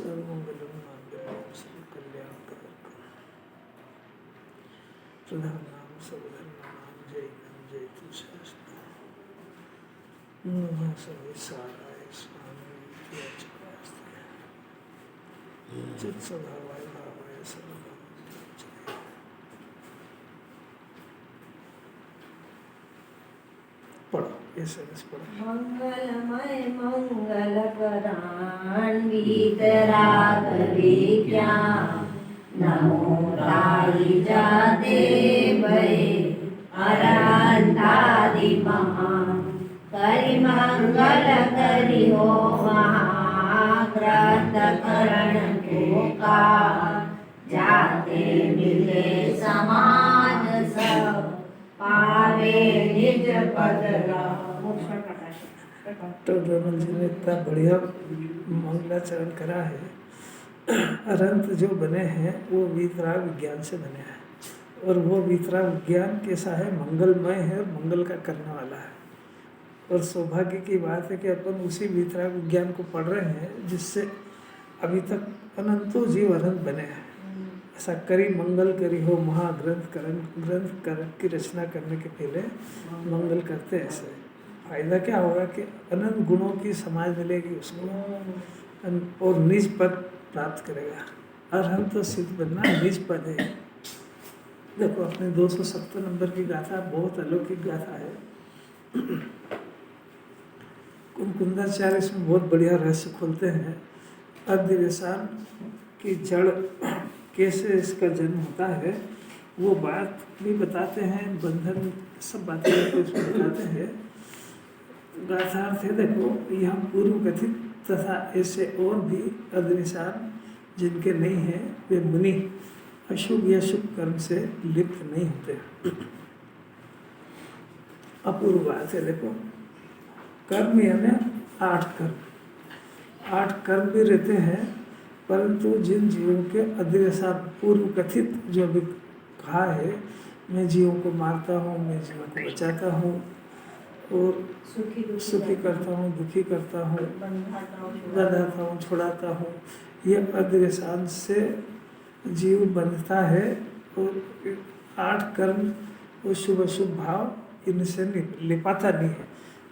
सर्वमंगलं मांगल्यं सर्वकल्याणकारकं प्रधानां सर्वधर्माणां जयितं जयतु शास्त्रम् नमः सर्वेश्वराय स्वामिने चित्सभावाय भावाय सर्वकामोच्चये। पढ़ो ऐसे पढ़ो। मंगलमय मंगलकरान् वीतराग विज्ञान नमो राई जाते भय अरंतादि महान करि मंगल करि हो महाग्रंथ करण को का जाते मिले समान सब पावे निज पद तो डोमल जी ने इतना बढ़िया मंगलाचरण करा है। अनंत जो बने हैं वो वीतराग विज्ञान से बने हैं और वो वीतराग विज्ञान कैसा है, मंगलमय है, मंगल का करने वाला है। और सौभाग्य की बात है कि अपन उसी वीतराग विज्ञान को पढ़ रहे हैं जिससे अभी तक अनंतों जीव अनंत बने हैं। ऐसा करी मंगल करी हो महाग्रंथ करण की रचना करने के पहले मंगल करते हैं। ऐसे फायदा क्या होगा कि अनंत गुणों की समाज मिलेगी उसको और निज पद प्राप्त करेगा। अरहंत तो सिद्ध बनना निज पद है। देखो अपने 270 नंबर की गाथा बहुत अलौकिक गाथा है। कुंदाचार्य इसमें बहुत बढ़िया रहस्य खोलते हैं। अधिवेशन की जड़ कैसे इसका जन्म होता है वो बात भी बताते हैं, बंधन सब बातें इसमें बताते हैं। गाथार्थ है देखो, यहाँ पूर्व कथित तथा ऐसे और भी अधिवेशन जिनके नहीं हैं वे मुनि अशुभ या शुभ कर्म से लिप्त नहीं होते। अपूर्व बात है देखो, कर्म यानी 8 कर्म भी रहते हैं, परंतु जिन जीवों के अधिवेशन पूर्व कथित जो भी कहा है, मैं जीवों को मारता हूँ, मैं जीवों को बचाता हूँ और सुखी करता हूँ, दुखी करता हूँ, बंधाता हूँ, छुड़ाता हूँ, ये अधिवेशन से जीव बंधता है। और 8 कर्म और शुभ अशुभ भाव इनसे लिपाता नहीं है,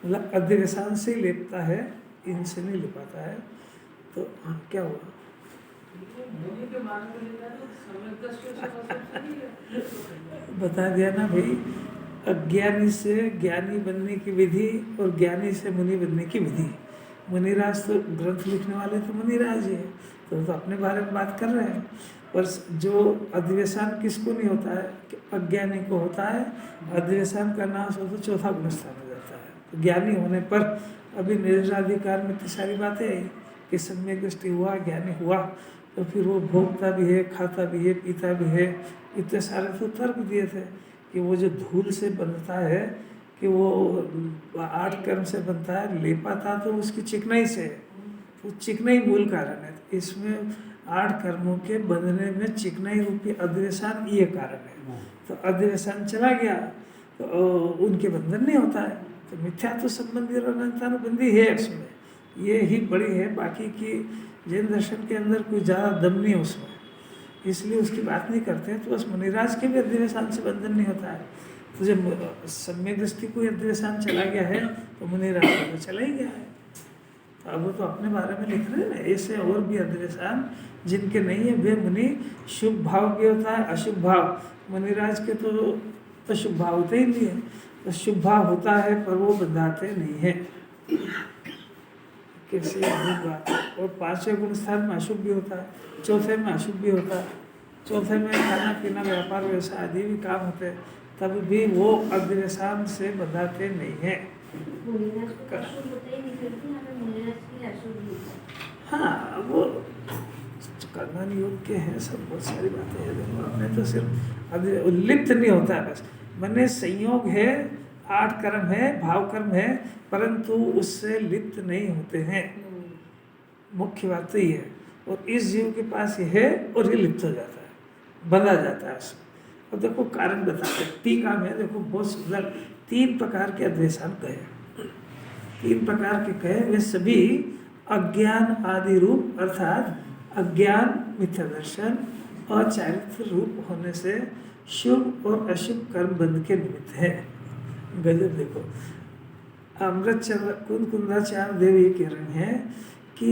मतलब अधिवेशन से लिपता है, इनसे नहीं लिपाता है। तो क्या हुआ? बता दिया ना भाई, अज्ञानी से ज्ञानी बनने की विधि और ज्ञानी से मुनि बनने की विधि। मुनिराज तो ग्रंथ लिखने वाले तो मुनिराज ही है, तो अपने बारे में बात कर रहे हैं। पर जो अधिवेशन किसको नहीं होता है कि अज्ञानी को होता है। अधिवेशन का नाश हो तो चौथा गुण स्थान हो जाता है। तो ज्ञानी होने पर अभी निरंजनाधिकार में इतनी सारी बातें आई कि सम्यक दृष्टि हुआ, ज्ञानी हुआ, तो फिर वो भोगता भी है, खाता भी है, पीता भी है। इतने सारे तो तर्क दिए थे कि वो जो धूल से बनता है कि वो 8 कर्म से बनता है, लेपाता तो उसकी चिकनाई से है, तो चिकनाई मूल कारण है। इसमें 8 कर्मों के बंधने में चिकनाई रूपी अधिवेशन ये कारण है। तो अधिवेशन चला गया तो उनके बंधन नहीं होता है। तो मिथ्यात्व संबंधी और अनंतानुबंधी है उसमें, ये ही बड़ी है। बाकी की जैन दर्शन के अंदर कोई ज़्यादा दम नहीं है उसमें, इसलिए उसकी बात नहीं करते हैं। तो बस मुनिराज के भी अधिवेशन से बंधन नहीं होता है। तो जब सम्यक दृष्टि को अधिवेशन चला गया है तो मुनिराज को तो चला ही गया है। तो अब वो तो अपने बारे में लिख रहे हैं ना, ऐसे और भी अधिवेशन जिनके नहीं है वे मुनि। शुभ भाव भी होता है, अशुभ भाव। मुनिराज के तो अशुभ भाव होते ही नहीं है, तो शुभ भाव होता है पर वो बंधाते नहीं है। कैसी अद्भुत बात है। और 5वें गुण स्थान में अशुभ भी होता है, चौथे में अशुभ भी होता है। चौथे में खाना पीना व्यापार व्यवसाय आदि भी काम होते हैं, तब भी वो अधिवेशन से बंधाते नहीं है। हाँ, वो कर्मण योग के हैं सब, बहुत सारी बातें हैं। देखो आपने तो सिर्फ लिप्त नहीं होता है, बस मन संयोग है, 8 कर्म है, भाव कर्म है, परंतु उससे लिप्त नहीं होते हैं। मुख्य बात तो ये है। और इस जीव के पास ये है और ये लिप्त हो जाता है, बंधा जाता है उसमें। और देखो कारण बताते हैं, टीका में देखो बहुत सुंदर 3 प्रकार के अधिवेशन कहे, 3 प्रकार के कहे। वे सभी अज्ञान आदि रूप अर्थात अज्ञान मिथ्या दर्शन अचारित्र रूप होने से शुभ और अशुभ कर्म बंध के निमित्त है। गजब देखो, अमृत चंद्र कुंदाचार्य देव ये कह रहे हैं कि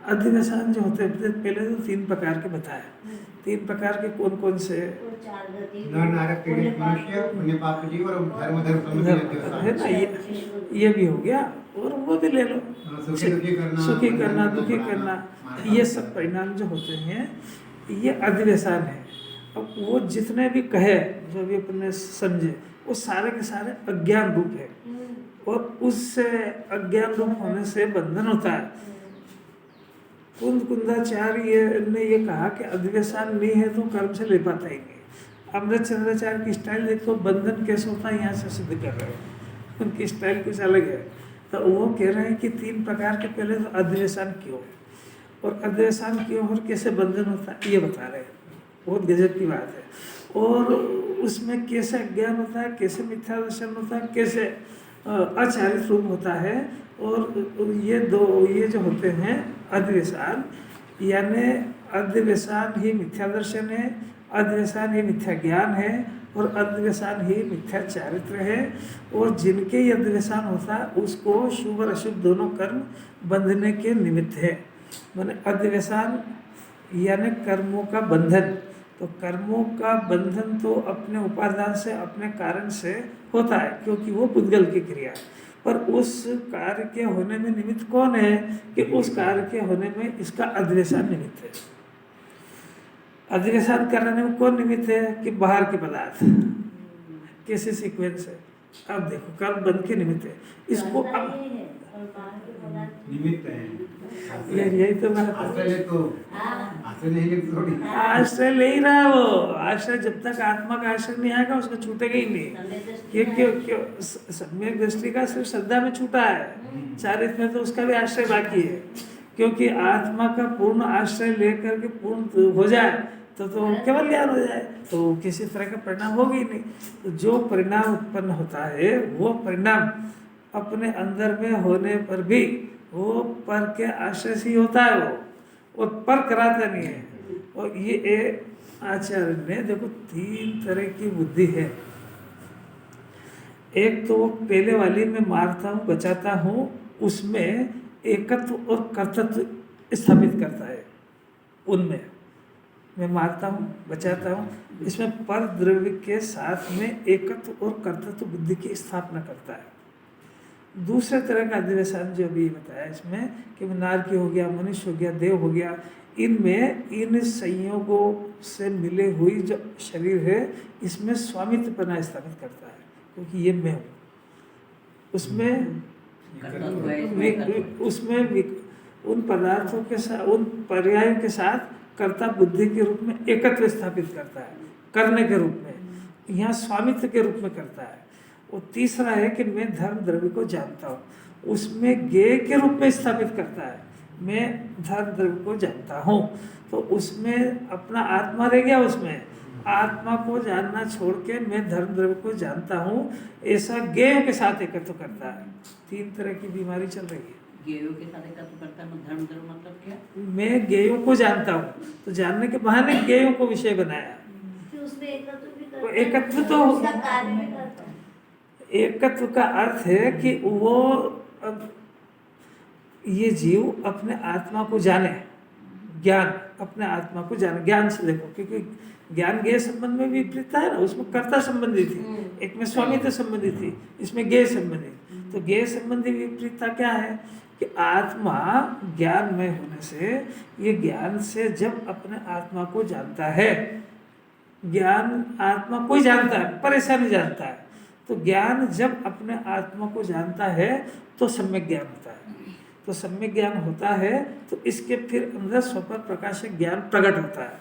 अधिवसान जो होते हैं, पहले तो 3 प्रकार के बताए। 3 प्रकार के कौन कौन से? नर नारक पीड़ित मनुष्य, पुण्य पाप जीव और धर्म है ना, ये भी हो गया। और वो भी ले लो, सुखी करना दुखी करना, ये सब परिणाम जो होते हैं ये अधिवसान है। अब वो जितने भी कहे, जो भी अपने समझे, वो सारे के सारे अज्ञान रूप है, और उससे अज्ञान रूप होने से बंधन होता है। कुंदाचार्य ने ये कहा कि अधिवसान नहीं है तो कर्म से ले पाता ही नहीं। अमृत चंद्राचार्य की स्टाइल देखो, बंधन कैसे होता है यहाँ से सिद्ध कर रहे हो, उनकी स्टाइल कुछ अलग है। तो वो कह रहे हैं कि 3 प्रकार के, पहले तो अधिवसान क्यों है और अधिवसान क्यों और कैसे बंधन होता है ये बता रहे हैं। बहुत गजब की बात है। और उसमें कैसे अज्ञान होता है, कैसे मिथ्या दर्शन होता है, कैसे अचारित रूप होता है। और ये जो होते हैं अधिवसान, यानी अधिवसान ही मिथ्या दर्शन है, अधिवसान ही मिथ्या ज्ञान है, और अधिवसान ही मिथ्या चारित्र है। और जिनके ये अधिवसान होता है उसको शुभ और अशुभ दोनों कर्म बंधने के निमित्त है। माने अधिवसान यानी कर्मों का बंधन। तो कर्मों का बंधन तो अपने उपादान से, अपने कारण से होता है, क्योंकि वो पुद्गल की क्रिया है। पर उस कार्य के होने में निमित्त कौन है कि उस कार्य के होने में इसका अधिवसान निमित्त है। अधिवसान करने में कौन निमित्त है कि बाहर के पदार्थ। कैसे सीक्वेंस है, अब देखो कर्म बंध के निमित्त है। इसको अब निमित्त है, यही तो बात आश्रय तो आश्रय नहीं थोड़ी, आश्रय ले ही रहा है वो। आश्रय जब तक आत्मा का आश्रय नहीं आएगा उसको छूटेगा ही नहीं। क्यों सम्यक दृष्टि का सिर्फ श्रद्धा में छूटा है, चारित्र में तो उसका भी आश्रय बाकी है। क्योंकि आत्मा का पूर्ण आश्रय लेकर के पूर्ण हो जाए तो केवल ज्ञान हो जाए, तो किसी तरह का परिणाम होगा ही नहीं। तो जो परिणाम उत्पन्न होता है वो परिणाम अपने अंदर में होने पर भी वो पर के आश्रय से ही होता है, वो पर कराता नहीं है। और ये आचार्य ने देखो 3 तरह की बुद्धि है। एक तो वो पहले वाली में मारता हूँ बचाता हूँ, उसमें एकत्व और कर्तृत्व स्थापित करता है। उनमें मैं मारता हूँ बचाता हूँ, इसमें पर द्रव्य के साथ में एकत्व और कर्तृत्व बुद्धि की स्थापना करता है। दूसरे तरह का अधिवसान जो अभी बताया इसमें कि नारकी हो गया, मनुष्य हो गया, देव हो गया, इनमें इन संयोगों से मिले हुई जो शरीर है इसमें स्वामित्वपना स्थापित करता है, क्योंकि ये मैं हूँ। उसमें उन पदार्थों के साथ, उन पर्यायों के साथ कर्ता बुद्धि के रूप में एकत्व स्थापित करता है, करने के रूप में, यहाँ स्वामित्व के रूप में करता है। और तीसरा है कि मैं धर्म द्रव्य को जानता हूँ, उसमें ज्ञेय के रूप में स्थापित करता है, मैं धर्म द्रव्य को जानता हूँ। तो उसमें अपना आत्मा रह गया, उसमें आत्मा को जानना छोड़ के मैं धर्म द्रव्य को जानता हूँ, ऐसा ज्ञेयों के साथ एकत्व करता है। 3 तरह की बीमारी चल रही है। ज्ञेयों के साथ एकत्व करता है, धर्म द्रव्य मतलब क्या? मैं ज्ञेयों को जानता हूँ, तो जानने के बहाने ज्ञेयों को विषय बनाया। एकत्व तो एकत्व का अर्थ है कि वो ये जीव अपने आत्मा को जाने, ज्ञान अपने आत्मा को जाने। ज्ञान से देखो, क्योंकि ज्ञान ज्ञेय संबंध में भी विपरीतता है ना, उसमें कर्ता संबंधी थी, एक में स्वामित्व संबंधी थी, इसमें ज्ञेय संबंधी। तो ज्ञेय संबंधी विपरीतता क्या है कि आत्मा ज्ञान में होने से, ये ज्ञान से जब अपने आत्मा को जानता है, ज्ञान आत्मा कोई जानता है पर ऐसा नहीं जानता है, तो ज्ञान जब अपने आत्मा को जानता है तो सम्यक ज्ञान होता है। तो सम्यक ज्ञान होता है तो इसके फिर अंदर स्वपर प्रकाशक ज्ञान प्रकट होता है,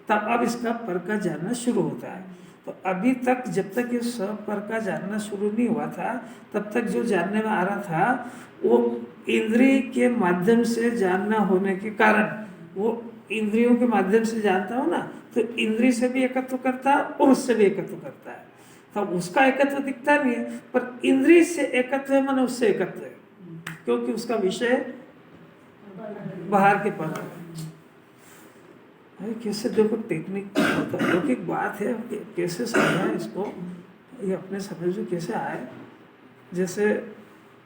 तब अब इसका पर का जानना शुरू होता है। तो अभी तक जब तक ये स्वपर का जानना शुरू नहीं हुआ था, तब तक जो जानने में आ रहा था वो इंद्रिय के माध्यम से जानना होने के कारण, वो इंद्रियों के माध्यम से जानता हो ना, तो इंद्रिय से भी एकत्व करता है और उससे भी एकत्व करता है। तो उसका एकत्व दिखता नहीं है, पर इंद्रिय से एकत्व है, माने उससे एकत्व है, क्योंकि उसका विषय बाहर के पर है। अरे कैसे देखो टेक्निक होता है, लौकिक बात है, कैसे समझा इसको, ये अपने समझ में कैसे आए। जैसे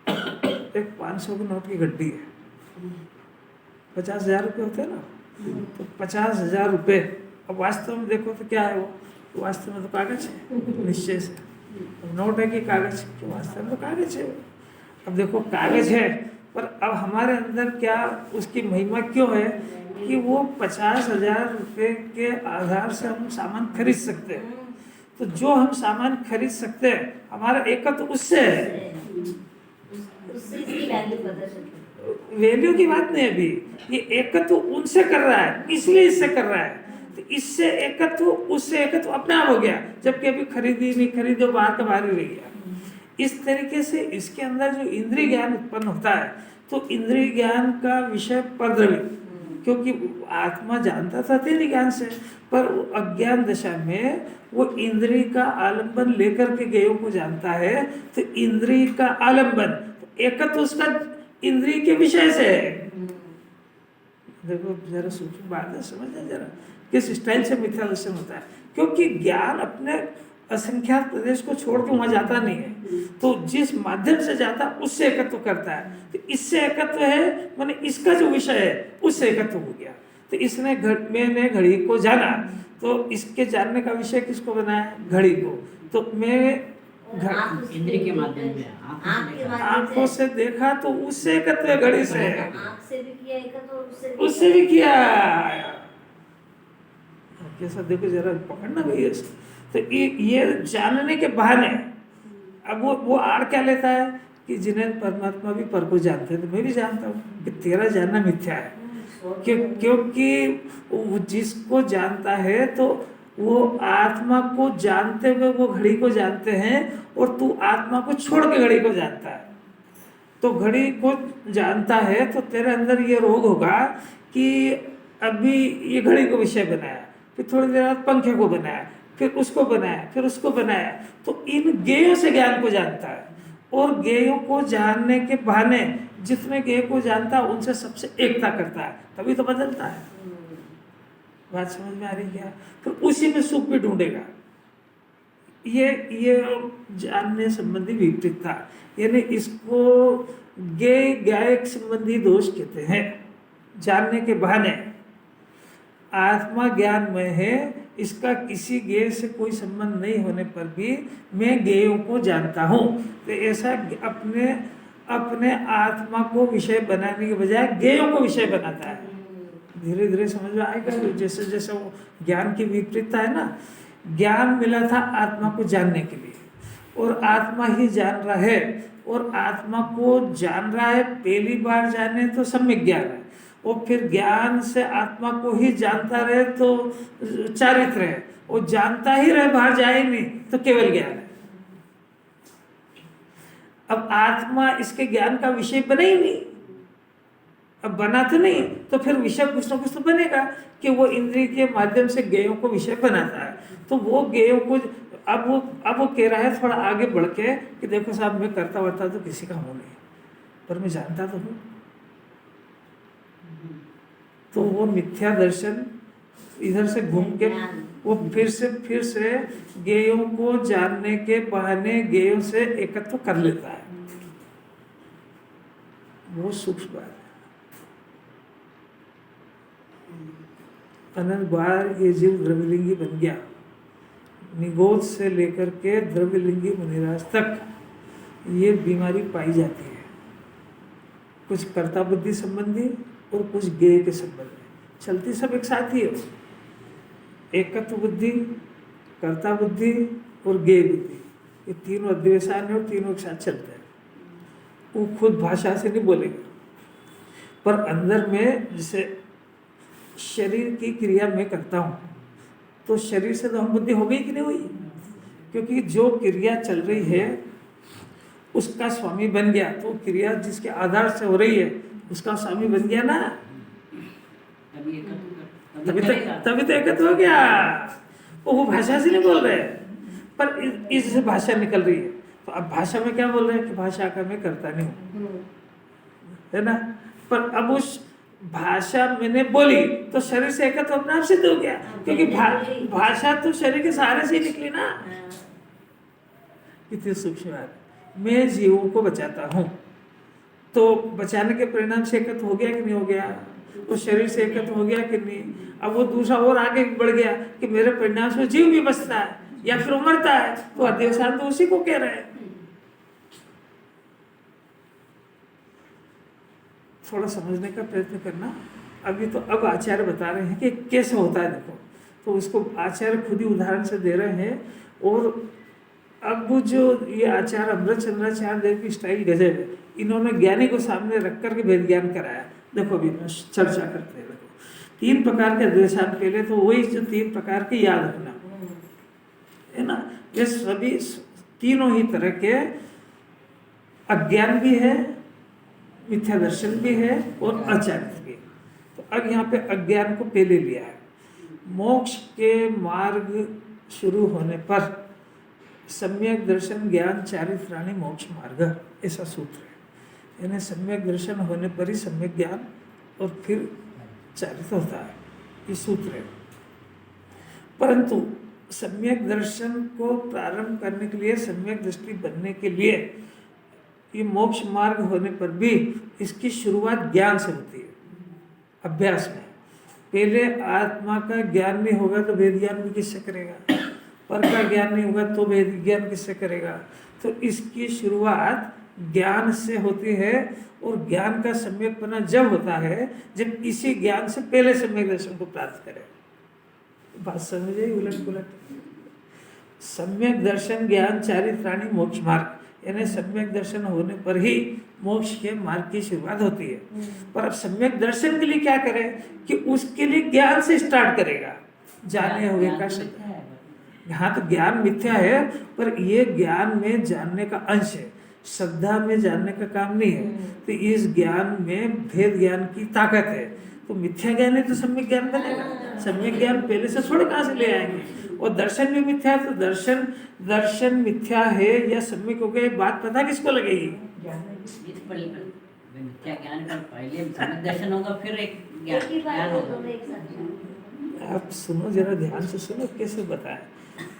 एक 500 के नोट की गड्डी है, 50,000 रुपये होते हैं ना, तो 50,000 रुपये, अब वास्तव में देखो तो क्या है वो, वास्तव में तो कागज है निश्चय से। अब नोट है कि कागज, तो वास्तव में तो कागज है। अब देखो कागज है, पर अब हमारे अंदर क्या उसकी महिमा क्यों है कि वो 50,000 रुपये के आधार से हम सामान खरीद सकते हैं। तो जो हम सामान खरीद सकते हैं, हमारा एकत्व उससे है। उससे इसकी वैल्यू पता चलती है। वैल्यू की बात नहीं अभी, ये एकत्व उनसे कर रहा है, इसलिए इससे कर रहा है। तो इससे एकत्व, उससे एकत्व अपने आप हो गया, जबकि अभी खरीदी नहीं खरीदो, बाहर का बाहर ही रह गया। इस तरीके से इसके अंदर जो इंद्रिय ज्ञान उत्पन्न होता है, तो इंद्रिय ज्ञान का विषय परद्रव्य, क्योंकि आत्मा जानता था तेरे ज्ञान से, पर अज्ञान दशा में वो इंद्रिय का आलंबन लेकर के ज्ञेयों को जानता है। तो इंद्रिय का आलंबन, तो एकत्व उसका इंद्रिय के विषय से है। देखो जरा सूक्ष्म बात है, समझना जरा किस स्टाइल से मिथ्या दर्शन होता है। क्योंकि ज्ञान अपने असंख्यात प्रदेश को छोड़ के वहां जाता नहीं है, तो जिस माध्यम से जाता है उससे एकत्व करता है। तो इससे एकत्व है, माने इसका जो विषय है उससे एकत्व हो गया। तो इसने मैंने घड़ी को जाना, तो इसके जानने का विषय किसको बनाया, घड़ी को। तो मैं इंद्रिय के माध्यम से, आंखों से देखा, तो उससे एकत्व है, घड़ी से, आँख से भी किया एकत्व और उससे भी किया। कैसा देखो जरा पकड़ना भैया इसको। तो ये जानने के बहाने, अब वो आड़ क्या लेता है कि जिन्हें परमात्मा भी पर को जानते हैं, तो मैं भी जानता हूँ कि तेरा जानना मिथ्या है। क्योंकि वो जिसको जानता है, तो वो आत्मा को जानते हुए वो घड़ी को जानते हैं, और तू आत्मा को छोड़ के घड़ी को जानता है। तो घड़ी को जानता है, तो तेरे अंदर ये रोग होगा कि अभी ये घड़ी को विषय बनाया, फिर थोड़ी देर बाद पंखे को बनाया, फिर उसको बनाया, फिर उसको बनाया। तो इन ज्ञेयों से ज्ञान को जानता है, और ज्ञेयों को जानने के बहाने जितने ज्ञेय को जानता है उनसे सबसे एकता करता है, तभी तो बदलता है। बात समझ में आ रही क्या? फिर उसी में सुख भी ढूंढेगा। ये जानने संबंधी विपरीतता, यानी इसको ज्ञेय ज्ञायक संबंधी दोष कहते हैं। जानने के बहाने आत्मा ज्ञानमय है, इसका किसी ज्ञेय से कोई संबंध नहीं होने पर भी मैं ज्ञेयों को जानता हूँ। तो ऐसा अपने आत्मा को विषय बनाने के बजाय ज्ञेयों को विषय बनाता है। धीरे धीरे समझ में आएगा। जैसे जैसे वो ज्ञान की विपरीतता है ना, ज्ञान मिला था आत्मा को जानने के लिए, और आत्मा ही जान रहा है, और आत्मा को जान रहा है पहली बार जाने तो सम्यक ज्ञान है, और फिर ज्ञान से आत्मा को ही जानता रहे तो चारित्र है, और जानता ही रहे बाहर जाए नहीं तो केवल ज्ञान है। अब आत्मा इसके ज्ञान का विषय बना ही नहीं, अब बना तो नहीं, तो फिर विषय कुछ ना कुछ तो बनेगा कि वो इंद्रिय के माध्यम से ज्ञेयों को विषय बनाता है। तो वो ज्ञेयों को अब वो कह रहा है थोड़ा आगे बढ़ के कि देखो साहब, मैं करता वर्ता तो किसी का हूँ नहीं, पर मैं जानता तो हूँ। तो वो मिथ्या दर्शन इधर से घूम के वो फिर से ज्ञेयों को जानने के बहाने ज्ञेयों से एकत्व कर लेता है। वो सूक्ष्म बात है। अनंत बार ये जीव द्रव्यलिंगी बन गया, निगोद से लेकर के द्रव्यलिंगी मुनिराज तक ये बीमारी पाई जाती है। कुछ कर्ता बुद्धि संबंधी और कुछ ज्ञेय के संबंधी, चलती सब एक साथ ही है। एकत्व बुद्धि, कर्ता बुद्धि और ज्ञेय बुद्धि, ये तीनों अद्वैसान है और तीनों एक साथ चलते हैं। वो खुद भाषा से नहीं बोलेगा, पर अंदर में जैसे शरीर की क्रिया मैं करता हूँ, तो शरीर से तो हम बुद्धि हो गई कि नहीं हुई? क्योंकि जो क्रिया चल रही है उसका स्वामी बन गया, तो क्रिया जिसके आधार से हो रही है उसका स्वामी बन गया ना, तभी तो एकत्व हो गया। वो भाषा से नहीं बोल रहे, पर इस भाषा निकल रही है। तो अब भाषा में क्या बोल रहे हैं कि भाषा का मैं करता नहीं हूँ, है ना। पर अब भाषा मैंने बोली तो शरीर से एकत्र अपने आप सिद्ध हो गया, क्योंकि भाषा तो शरीर के सहारे से ही निकली ना। कितनी सूक्ष्म बात है। मैं जीवों को बचाता हूँ तो बचाने के परिणाम से एकत्र हो गया कि नहीं हो गया, वो शरीर से एकत्र हो गया कि नहीं। अब वो दूसरा और आगे बढ़ गया कि मेरे परिणाम से जीव भी बचता है या फिर मरता है, तो अध्यवसान तो उसी को कह रहे हैं। थोड़ा समझने का प्रयत्न करना। अभी तो अब आचार्य बता रहे हैं कि कैसे होता है, देखो। तो उसको आचार्य खुद ही उदाहरण से दे रहे हैं। और अब जो ये आचार्य अमृत चंद्राचार्य देव की स्टाइल गजब है। इन्होंने ज्ञानी को सामने रख करके वेद ज्ञान कराया। देखो अभी चर्चा करते हैं। देखो 3 प्रकार के द्वेषान, पहले तो वही जो 3 प्रकार के याद रखना है ना। ये सभी तीनों ही तरह के अज्ञान भी है, मिथ्या दर्शन भी है और अचारित्र भी। तो अब यहाँ पे अज्ञान को पहले लिया है। मोक्ष के मार्ग शुरू होने पर सम्यक दर्शन ज्ञान चारित्राणि मोक्ष मार्ग, ऐसा सूत्र है। यानी सम्यक दर्शन होने पर ही सम्यक ज्ञान और फिर चारित्र होता है, ये सूत्र है। परंतु सम्यक दर्शन को प्रारंभ करने के लिए, सम्यक दृष्टि बनने के लिए, ये मोक्ष मार्ग होने पर भी इसकी शुरुआत ज्ञान से होती है, अभ्यास में। पहले आत्मा का ज्ञान नहीं होगा तो वेद ज्ञान भी किससे करेगा, पर का ज्ञान नहीं होगा तो वेद ज्ञान किससे करेगा। तो इसकी शुरुआत ज्ञान से होती है। और ज्ञान का सम्यकपना जब होता है जब इसी ज्ञान से पहले सम्यक दर्शन को प्राप्त करे। बात समझ आई, उलट पुलट। सम्यक दर्शन ज्ञान चारित्राणि मोक्ष मार्ग, यानी सम्यक दर्शन होने पर ही मोक्ष के मार्ग की शुरुआत होती है। पर अब सम्यक दर्शन के लिए क्या करें कि उसके लिए ज्ञान से स्टार्ट करेगा। जाने हुए का शब्द, हाँ तो ज्ञान मिथ्या है पर ये ज्ञान में जानने का अंश है, श्रद्धा में जानने का काम नहीं है। तो इस ज्ञान में भेद ज्ञान की ताकत है। तो मिथ्या ज्ञान है तो सम्यक ज्ञान बनेगा। सम्यक ज्ञान पहले से थोड़े कहाँ से ले आएंगे। और दर्शन भी मिथ्या है तो दर्शन मिथ्या है या सम्यक हो गया, बात पता किसको लगेगी। मिथ्या ज्ञान का पहले सम्यक दर्शन होगा, फिर एक ज्ञान होगा। आप सुनो, जरा ध्यान से सुनो कैसे बताएं,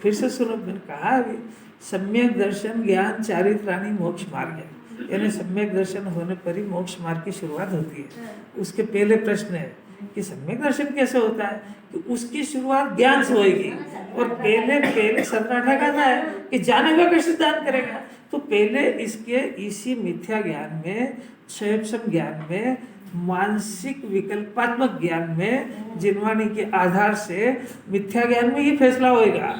फिर से सुनो। मैंने कहा अभी सम्यक दर्शन ज्ञान चारित्राणि मोक्ष मार्ग है, यानी सम्यक दर्शन होने पर ही मोक्ष मार्ग की शुरुआत होती है। उसके पहले प्रश्न है कि सम्यक दर्शन कैसे होता है, कि उसकी शुरुआत ज्ञान से होगी। और पहले सन्नाटा कहता है कि जाने हुआ का सिद्धांत करेगा। तो पहले इसके इसी मिथ्या ज्ञान में, क्षयक्षम ज्ञान में, मानसिक विकल्पात्मक ज्ञान में, जिनवाणी के आधार से मिथ्या ज्ञान में ये फैसला होएगा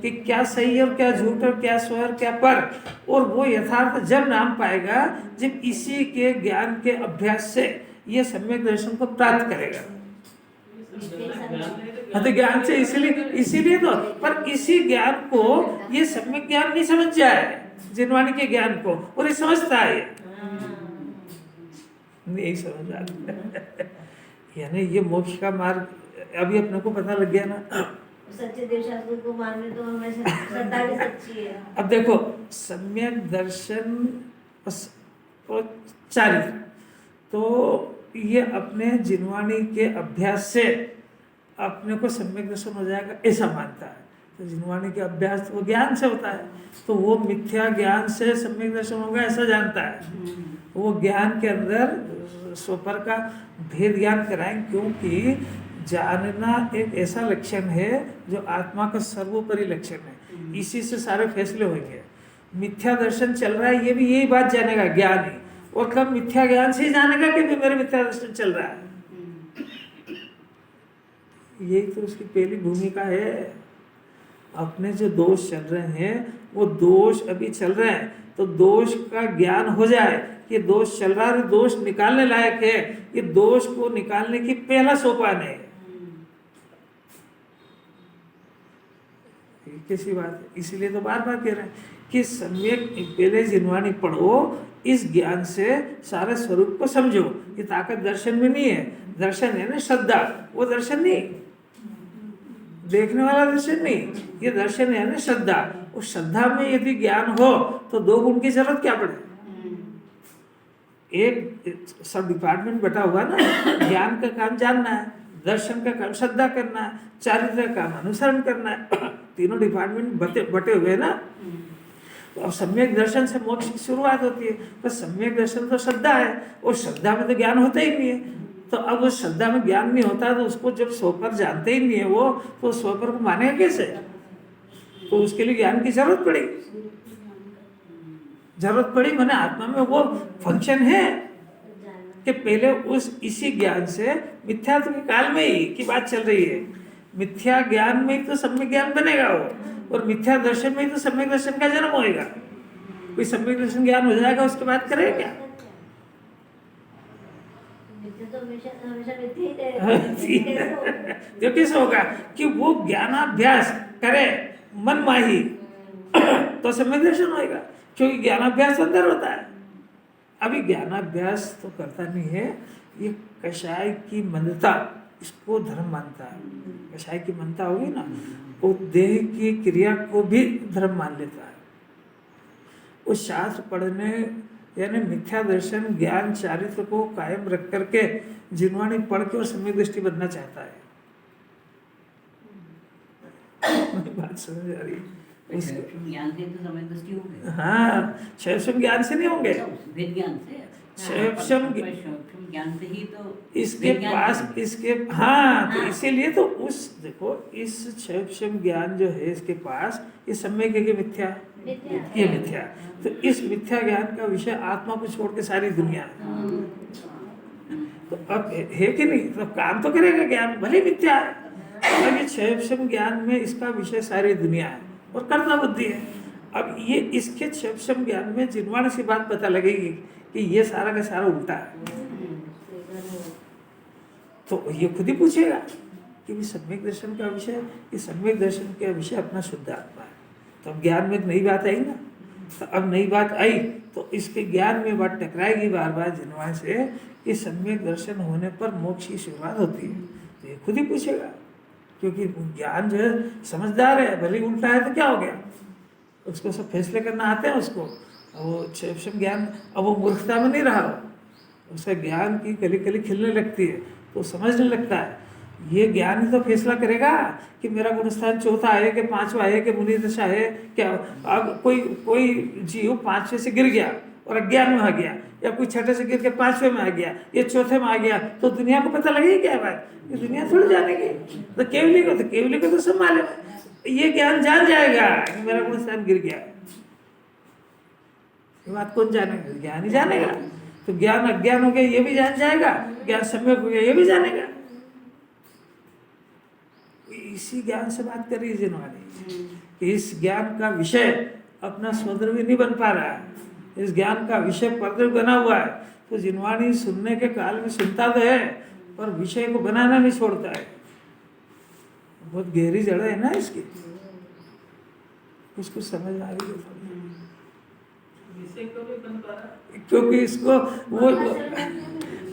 कि क्या सही है और क्या झूठ और क्या स्व और क्या पर। और वो यथार्थ जब नाम पाएगा जब इसी के ज्ञान के अभ्यास से ये सम्यक दर्शन को प्राप्त करेगा। तो ज्ञान से इसीलिए तो, पर इसी ज्ञान को ये सम्यक ज्ञान नहीं समझ जाए, जिनवाणी के ज्ञान को, और ये समझता है नहीं समझ आता। यानी ये मोक्ष का मार्ग अभी अपने को पता लग गया ना। सच्चे देव शास्त्र को मानने तो हमेशा श्रद्धा भी सच्ची है। अब देखो सम्यक दर्शन और चारित्र, तो ये अपने जिनवाणी के अभ्यास से अपने को सम्यक दर्शन हो जाएगा ऐसा मानता है। तो जिनवाणी के अभ्यास वो ज्ञान से होता है, तो वो मिथ्या ज्ञान से सम्यक दर्शन होगा ऐसा जानता है। वो ज्ञान के अंदर स्वपर का भेद ज्ञान कराएं, क्योंकि जानना एक ऐसा लक्षण है जो आत्मा का सर्वोपरि लक्षण है। इसी से सारे फैसले होंगे। मिथ्या दर्शन चल रहा है, ये भी यही बात जानेगा ज्ञान ही, और कब मिथ्या ज्ञान से ही जानेगा कि मेरे मिथ्या दर्शन चल रहा है। यही तो उसकी पहली भूमिका है। अपने जो दोष चल रहे हैं वो दोष अभी चल रहे हैं, तो दोष का ज्ञान हो जाए, ये दोष चल रहा है, दोष निकालने लायक है, ये दोष को निकालने की पहला सोपान है। कैसी बात है। इसीलिए तो बार बार कह रहे हैं कि सम्यक पहले जिनवाणी पढ़ो, इस ज्ञान से सारे स्वरूप को समझो। ये ताकत दर्शन में नहीं है। दर्शन है ना श्रद्धा, वो दर्शन नहीं, देखने वाला दर्शन नहीं, ये दर्शन है ना श्रद्धा। उस श्रद्धा में यदि ज्ञान हो तो 2 गुण की जरूरत क्या पड़े। एक सब डिपार्टमेंट बटा हुआ ना, ज्ञान का काम जानना है, दर्शन का काम श्रद्धा करना है, चारित्र का काम अनुसरण करना है। तीनों डिपार्टमेंट बटे हुए हैं ना। तो अब सम्यक दर्शन से मोक्ष की शुरुआत होती है। तो सम्यक दर्शन तो श्रद्धा है, और श्रद्धा में तो ज्ञान होता ही नहीं है। तो अब उस श्रद्धा में ज्ञान नहीं होता, तो उसको जब स्वपर जानते ही नहीं है वो, तो स्वपर को मानेगा कैसे? तो उसके लिए ज्ञान की जरूरत पड़ी। जरूरत पड़ी मैंने आत्मा में वो फंक्शन है कि पहले इसी ज्ञान से, मिथ्यात्व के काल में ही की बात चल रही है, मिथ्या ज्ञान में ही तो सम्यक ज्ञान बनेगा वो, और मिथ्या दर्शन में ही तो सम्यक दर्शन का जन्म होएगा। कोई सम्यक दर्शन ज्ञान हो जाएगा उसके बाद करेगा क्या? जो किस होगा कि वो ज्ञानाभ्यास करे मन माही तो सम्यक दर्शन होएगा, क्योंकि ज्ञानाभ्यास अंदर होता है। अभी ज्ञानाभ्यास तो करता नहीं है, ये कषाय की मंदता इसको धर्म मानता है। कषाय की मंदता होगी ना, वो देह की क्रिया को भी धर्म मान लेता है। वो शास्त्र पढ़ने यानी मिथ्या दर्शन ज्ञान चारित्र को कायम रख करके जिनवाणी पढ़ के और सम्यक दृष्टि बनना चाहता है। बात समझ आ रही है? ज्ञान से तो सम्यक दृष्टि होगी। हाँ, क्षयक्षम ज्ञान से नहीं होंगे, वेद ज्ञान से, क्षयक्षम ज्ञान से ही तो इसके पास इसके, हाँ, तो इसीलिए तो उस देखो इस क्षयक्षम ज्ञान जो है इसके पास, ये सम्यक है कि मिथ्या? ये मिथ्या। तो इस मिथ्या ज्ञान का विषय आत्मा को छोड़ के सारी दुनिया है। तो अब है कि नहीं? तो काम तो करेगा ज्ञान, भले मिथ्या है, अब ये क्षयक्षम ज्ञान में इसका विषय सारी दुनिया है और कर्ता बुद्धि है। अब ये इसके क्षयक्षम ज्ञान में जिनवाणी सी बात पता लगेगी कि ये सारा का सारा उल्टा है, तो ये खुद ही पूछेगा कि सम्यक दर्शन का विषय, कि सम्यक दर्शन का विषय अपना शुद्ध आत्मा है। तो अब ज्ञान में नई बात आई ना, तो अब नई बात आई तो इसके ज्ञान में बात टकराएगी बार बार जिनवाणी से कि सम्यक दर्शन होने पर मोक्ष की शुरुआत होती है। तो ये खुद ही पूछेगा, क्योंकि ज्ञान जो है समझदार है, भले उल्टा है तो क्या हो गया, उसको सब फैसले करना आते हैं उसको। वो क्षयक्षम ज्ञान अब वो मूर्खता में नहीं रहा, उसका ज्ञान की कली कली खिलने लगती है तो समझने लगता है। ये ज्ञान ही तो फैसला करेगा कि मेरा गुणस्थान चौथा है कि पांचवा है कि मुनि दशा है क्या। अब कोई जीव पांचवे से गिर गया और अज्ञान में आ गया, या कोई छठे से गिर के पांचवे में आ गया, ये चौथे में आ गया, तो दुनिया को पता लगेगी क्या बात? ये दुनिया थोड़ी जानेगी। तो केवली को तो सब मालूम है, ये ज्ञान जान जाएगा कि मेरा गुणस्थान गिर गया। ये बात कौन जानेगा? ज्ञान ही जानेगा। तो ज्ञान अज्ञान हो गया ये भी जान जाएगा, ज्ञान सम्यक हो गया ये भी जानेगा। इसी ज्ञान से बात कर रही है जिनवाणी कि इस ज्ञान का विषय अपना स्वद्रव्य नहीं बन पा रहा है, इस ज्ञान का विषय परद्रव्य बना हुआ है। तो जिनवाणी सुनने के काल में सुनता तो है पर विषय को बनाना नहीं छोड़ता है। बहुत गहरी जड़ है ना इसकी, कुछ समझ आ रही है क्योंकि इसको वो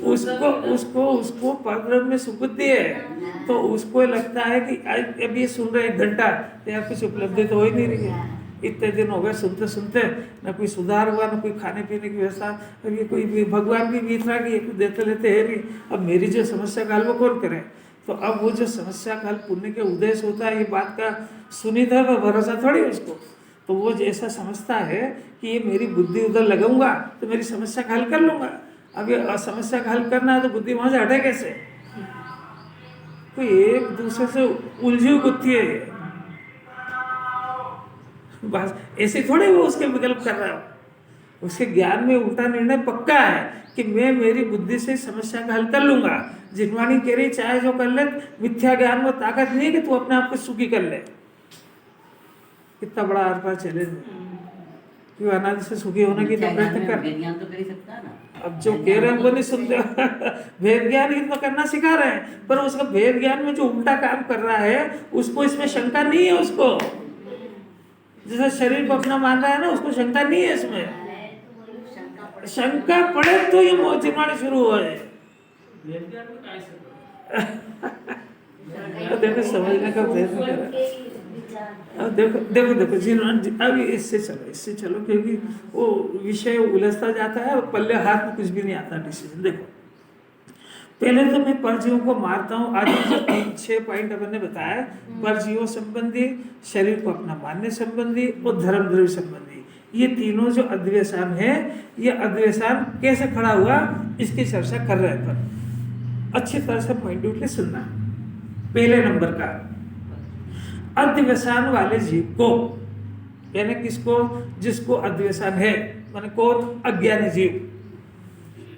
उसको परब्रह्म में सुबुद्धि है, तो उसको लगता है कि अब ये सुन रहे 1 घंटा यार कुछ उपलब्धि तो हो ही नहीं रही है। इतने दिन हो गए सुनते सुनते, न कोई सुधार हुआ, न कोई खाने पीने की व्यवस्था। अब ये कोई भगवान की बीत रहा कि ये कुछ देते लेते है नहीं। अब मेरी जो समस्या का हल वो कौन करे? तो अब वो जो समस्या का हल पुण्य के उदय से होता है, ये बात का सुनी था वह भरोसा थोड़ी उसको। तो वो जैसा समझता है कि ये मेरी बुद्धि उधर लगाऊंगा तो मेरी समस्या का हल कर लूंगा। अब ये समस्या का हल करना है तो बुद्धि वहां से हटे कैसे? कोई एक दूसरे से उलझी हुई गुत्थी है ये। बस ऐसे थोड़े वो उसके विकल्प कर रहा हो। उसके ज्ञान में उल्टा निर्णय पक्का है कि मैं मेरी बुद्धि से समस्या का हल कर लूंगा। जिनवाणी कह रही चाहे जो कर ले, मिथ्या ज्ञान में ताकत नहीं है कि तू अपने आप को सुखी कर ले। कितना बड़ा आर पार चैलेंज है। क्यों अनादि से सुखी होने की प्रयत्न कर। ज्ञान तो कर ही सकता है ना। अब जो कह रहे हैं वो नहीं सुनते। भेद ज्ञान ही तो करना सिखा रहे हैं, पर उसका भेद ज्ञान में जो उल्टा काम कर रहा है उसको इसमें शंका नहीं है। उसको जैसे शरीर को अपना मान रहा है ना, उसको शंका नहीं है इसमें। शंका पड़े तो ये जिनवाणी शुरू हो जाए। देखो समझने का प्रयत्न कर रहा है। अब देखो देखो देखो अभी इससे चलो क्योंकि वो विषय उलझता जाता है और पल्ले हाथ में कुछ भी नहीं आता डिसीजन। देखो पहले तो मैं परजीवों को मारता हूँ। आज जो 6 पॉइंट अपन ने बताया, परजीवों संबंधी, शरीर को अपना मानने संबंधी और धर्म द्रव्य संबंधी, ये तीनों जो अद्वैसान है, ये अद्वैसान कैसे खड़ा हुआ इसकी चर्चा कर रहे हैं अपन। अच्छी तरह से माइंड्यूटली सुनना। पहले नंबर का अद्वैसान वाले जीव को, यानी किसको, जिसको अद्वैसान है, माने कौन, अज्ञानी जीव।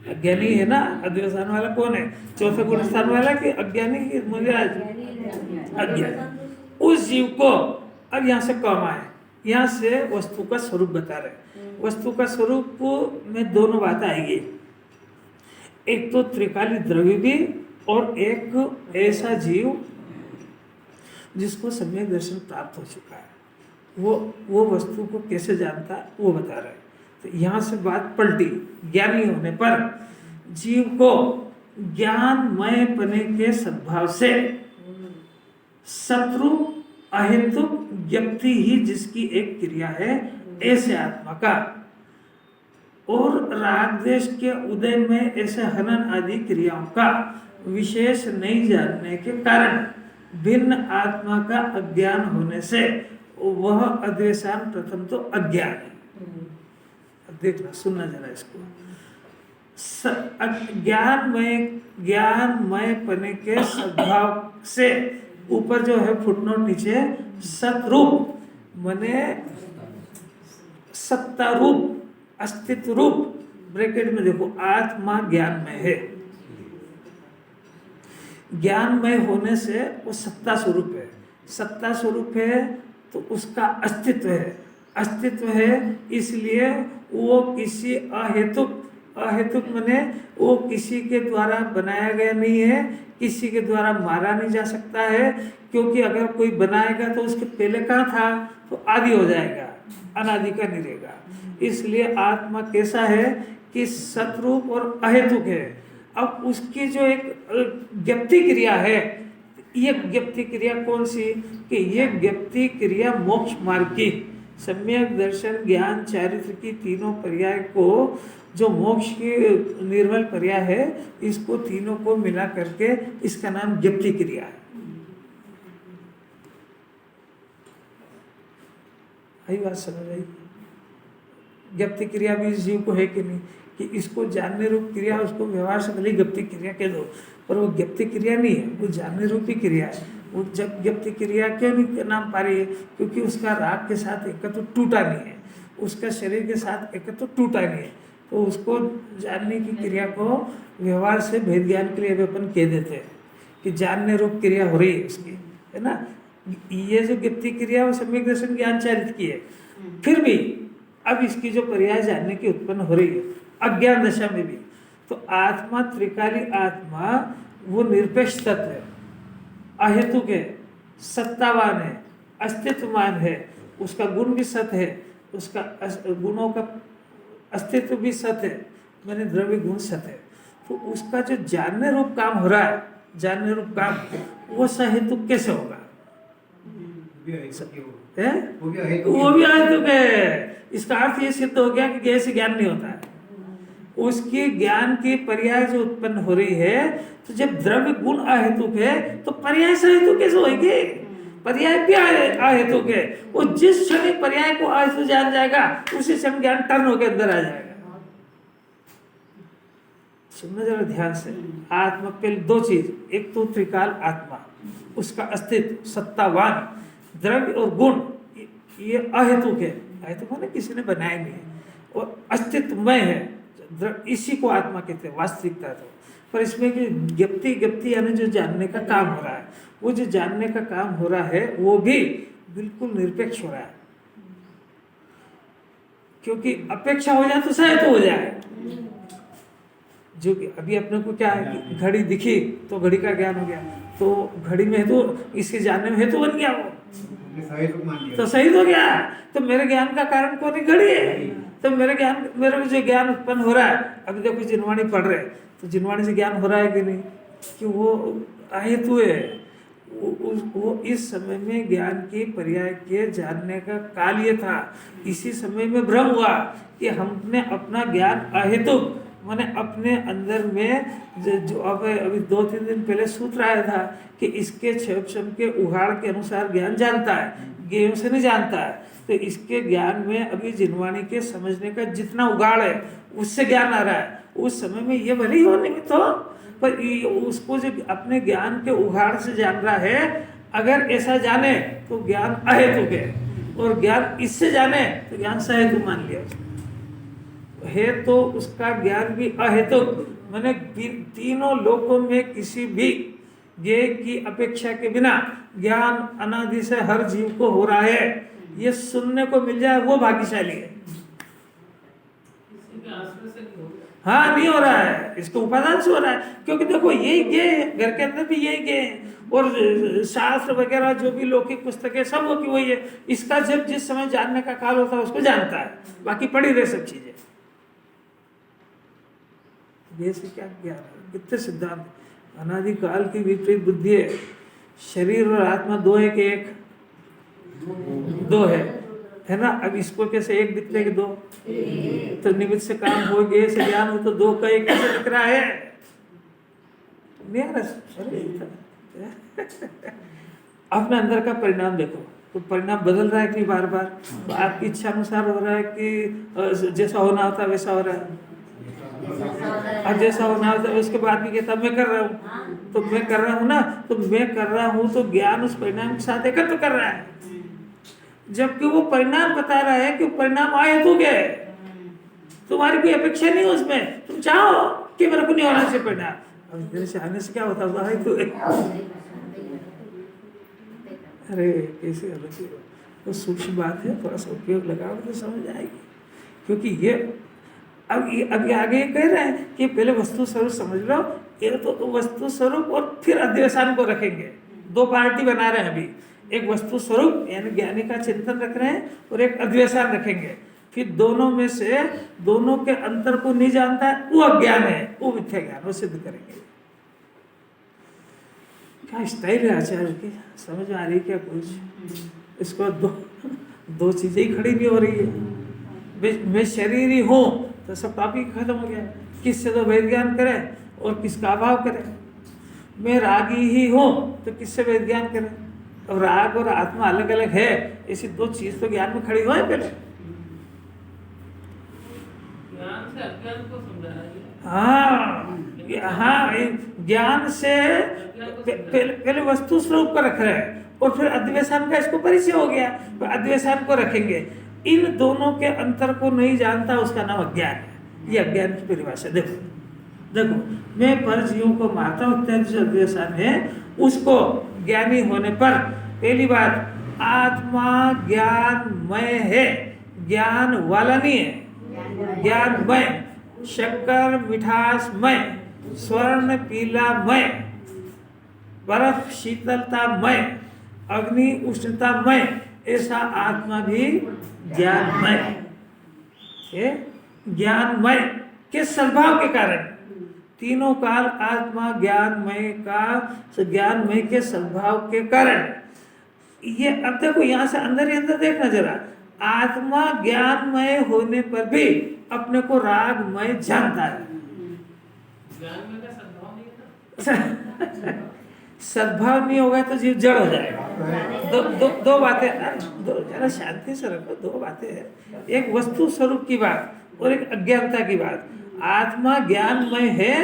अज्ञानी है ना, अद्वैसान वाला कौन है, चौथे गुण स्थान वाला कि अज्ञानी की मुनिराज, अज्ञानी। उस जीव को अब यहाँ से कम आए, यहाँ से वस्तु का स्वरूप बता रहे। वस्तु का स्वरूप में दोनों बात आएगी, एक तो त्रिकाली द्रव्य भी और एक ऐसा जीव जिसको सम्यक दर्शन प्राप्त हो चुका है। वो वस्तु को कैसे जानता है वो बता रहे हैं। तो यहाँ से बात पलटी, ज्ञानी होने पर जीव को ज्ञानमय पने के सद्भाव से शत्रु अहेतुक व्यक्ति ही जिसकी एक क्रिया है, ऐसे आत्मा का, और राग द्वेष के उदय में ऐसे हनन आदि क्रियाओं का विशेष नहीं जानने के कारण भिन्न आत्मा का अज्ञान होने से वह अद्वैसान प्रथम तो अज्ञान है। देखना, सुनना जरा इसको। ज्ञानमय पने के स्वभाव से, ऊपर जो है फुटनोट नीचे, सतरूप मने सत्ता रूप, अस्तित्व रूप, ब्रैकेट में देखो, आत्मा ज्ञानमय है। ज्ञानमय होने से वो सत्ता स्वरूप है। सत्ता स्वरूप है तो उसका अस्तित्व है। अस्तित्व है इसलिए वो किसी अहेतुक मने वो किसी के द्वारा बनाया गया नहीं है, किसी के द्वारा मारा नहीं जा सकता है, क्योंकि अगर कोई बनाएगा तो उसके पहले कहाँ था, तो आदि हो जाएगा, अनादि का नहीं रहेगा। इसलिए आत्मा कैसा है कि सतरूप और अहेतुक है। अब उसकी जो एक ज्ञप्ति क्रिया है, ये ज्ञप्ति क्रिया कौन सी, कि ये ज्ञप्ति क्रिया मोक्ष मार्ग की, सम्यक दर्शन, ज्ञान, चारित्र की तीनों पर्याय को, जो मोक्ष की निर्मल पर्याय है, इसको तीनों को मिला करके इसका नाम ज्ञप्ति क्रिया है। आई बात समझ आई? ज्ञप्ति क्रिया भी इस जीव को है कि नहीं, कि इसको जानने रूप क्रिया, उसको व्यवहार से भले ज्ञप्ति क्रिया कह दो, पर वो ज्ञप्ति क्रिया नहीं है, वो जानने रूपी क्रिया है। वो जब ज्ञप्ति क्रिया क्यों नहीं नाम पा रही है, क्योंकि उसका राग के साथ एकत्व टूटा नहीं है, उसका शरीर के साथ एकत्व टूटा नहीं है। तो उसको जानने की क्रिया को व्यवहार से भेद ज्ञान के लिए भी अपन कह देते हैं कि जानने रूप क्रिया हो रही है उसकी, है ना। ये जो ज्ञप्ति क्रिया वो सम्यक दर्शन ज्ञान चारित्र की है। फिर भी अब इसकी जो पर्याय जानने की उत्पन्न हो रही है अज्ञान दशा में भी, तो आत्मा, त्रिकाली आत्मा, वो निरपेक्ष तत्व है, अहेतुक है, सत्तावान है, अस्तित्वमान है, उसका गुण भी सत्य है, उसका गुणों का अस्तित्व भी सत्य है, मैंने द्रव्य गुण सत्य है। तो उसका जो जानने रूप काम हो रहा है, जानने रूप काम, वो सहेतुक कैसे होगा? वो भी अहेतुक है। इसका अर्थ ये सिद्ध हो गया कि ऐसे ज्ञान नहीं होता है। उसकी ज्ञान की पर्याय जो उत्पन्न हो रही है, तो जब द्रव्य गुण अहेतुक है तो पर्याय सहेतुक कैसे होगी? पर्याय भी अहेतुक है। वो जिस क्षण पर्याय को अहेतुक जान जाएगा, उसी क्षण ज्ञान टर्न होकर अंदर आ जाएगा। सुनना जरा ध्यान से। आत्मा पहले दो चीज, एक तो त्रिकाल आत्मा, उसका अस्तित्व सत्तावान, द्रव्य और गुण, ये अहेतुक है। अहेतुक माने किसी ने बनाया नहीं है, और अस्तित्वमय है, इसी को आत्मा कहते हैं वास्तविकता। तो पर इसमें कि ज्ञप्ति यानी जो जानने का काम हो रहा है, वो जो जानने का काम हो रहा है वो भी बिल्कुल निरपेक्ष हो रहा है, क्योंकि अपेक्षा हो जाए तो शायद हो जाए। जो कि अभी अपने को क्या है कि घड़ी दिखी तो घड़ी का ज्ञान हो गया, तो घड़ी में है तो इसके जानने में हेतु बन गया, वो तो सही हो गया। तो मेरे ज्ञान का कारण कौन है? घड़ी है। तो मेरे में जो ज्ञान उत्पन्न हो रहा है, अभी देखो जिनवाणी पढ़ रहे, तो जिनवाणी से ज्ञान हो रहा है कि नहीं, कि वो अहेतु है, वो इस समय में ज्ञान की पर्याय के जानने का काल ये था। इसी समय में भ्रम हुआ कि हमने अपना ज्ञान अहेतुक माने अपने अंदर में जो अभी 2-3 दिन पहले सूत्र आया था कि इसके क्षम के उघाड़ के अनुसार ज्ञान जानता है, गेम से नहीं जानता है। तो इसके ज्ञान में अभी जिनवाणी के समझने का जितना उगाड़ है उससे ज्ञान आ रहा है। उस समय में ये भले ही हो निमित्त हो, पर उसको जो अपने ज्ञान के उघाड़ से जान रहा है, अगर ऐसा जाने तो ज्ञान अहेतुक है, और ज्ञान इससे जाने तो ज्ञान सहेतुक मान लिया है। तो उसका ज्ञान भी अहेतुक माने तीनों लोकों में किसी भी ज्ञेय की अपेक्षा के बिना ज्ञान अनादि से हर जीव को हो रहा है, ये सुनने को मिल जाए वो भाग्यशाली है। हाँ, नहीं हो रहा है, इसको उपादान से हो रहा है। क्योंकि देखो यही ज्ञेय है, घर के अंदर भी यही ज्ञेय है, और शास्त्र वगैरह जो भी लौकिक पुस्तकें सब की वही है। इसका जब जिस समय जानने का काल होता है उसको जानता है, बाकी पड़ी रह सब चीजें। ये से क्या ज्ञान है? कितने सिद्धांत, अनादिकाल की विपरीत बुद्धि है। शरीर और आत्मा दो है कि एक? दो है ना। अब इसको कैसे एक दिखते कि दो? तो निमित्त से काम हो गए से ज्ञान हो तो दो का एक कैसे दिख रहा है? नहीं आ रहा। अपने अंदर का परिणाम देखो, तो परिणाम बदल रहा है कि बार बार आपकी इच्छा अनुसार हो रहा है कि जैसा होना होता है वैसा हो रहा है? और जैसा होना होता है उसके बाद भी कहता मैं कर रहा हूँ, तो मैं कर रहा हूँ ना, तो मैं कर रहा हूँ तो ज्ञान उस परिणाम के साथ एकत्र कर रहा है, जबकि वो परिणाम बता रहा है कि परिणाम आए तो क्या है, तुम्हारी कोई अपेक्षा नहीं उसमें, तुम चाहो कि मेरे को नहीं होना चाहिए परिणाम। अब मेरे से आने से क्या होता है तो अरे कैसे तो सूक्ष्म बात है, थोड़ा सा उपयोग लगाओ तो समझ आएगी। क्योंकि ये अब आगे ये कह रहे हैं कि पहले वस्तु स्वरूप समझ लो, ये तो वस्तु स्वरूप और फिर अध्यवसान को रखेंगे। दो पार्टी बना रहे हैं अभी, एक वस्तु स्वरूप यानी ज्ञानी का चिंतन रख रहे हैं और एक अध्यवसान रखेंगे। फिर दोनों में से दोनों के अंतर को नहीं जानता है वो अज्ञान है, वो मिथ्या ज्ञान, वो सिद्ध करेंगे। क्या स्टाइल है आचार्य की, समझ में आ रही क्या कुछ? इसको दो चीजें ही खड़ी नहीं हो रही है। मैं शरीर ही हूँ तो सब टॉपिक खत्म हो गया, किससे तो वेद ज्ञान करे और किसका अभाव करे। मैं रागी ही हूँ तो किससे वेद ज्ञान करे? अब राग और आत्मा अलग अलग है, ऐसी दो चीज तो ज्ञान में खड़ी हुए पहले। ज्ञान से अज्ञान को समझाया। हाँ, ज्ञान से पहले वस्तु स्वरूप को रख रहे हैं और फिर अध्यवसान का इसको परिचय हो गया, तो अध्यवसान को रखेंगे। इन दोनों के अंतर को नहीं जानता, उसका नाम अज्ञान है। ये अज्ञान की परिभाषा देखो, मैं पर जीवों को मारता हूँ इत्यादि जो अध्यवसान है, उसको ज्ञानी होने पर पहली बात आत्मा ज्ञानमय है, ज्ञान वाला नहीं है। ज्ञानमय, शक्कर मिठासमय, स्वर्ण पीलामय, बर्फ शीतलतामय, अग्नि उष्णतामय, ऐसा आत्मा भी ज्ञानमय है। ज्ञानमय के स्वभाव के कारण तीनों काल आत्मा ज्ञानमय के स्वभाव के कारण ये। अब देखो यहाँ से अंदर ही अंदर देखना जरा, आत्मा ज्ञानमय होने पर भी अपने को रागमय जानता है। ज्ञान में का सद्भाव नहीं है ना। सद्भाव नहीं होगा तो जीव जड़ हो जाएगा। दो बातें, जरा शांति से रखो। दो बातें हैं, एक वस्तु स्वरूप की बात और एक अज्ञानता की बात। आत्मा ज्ञानमय है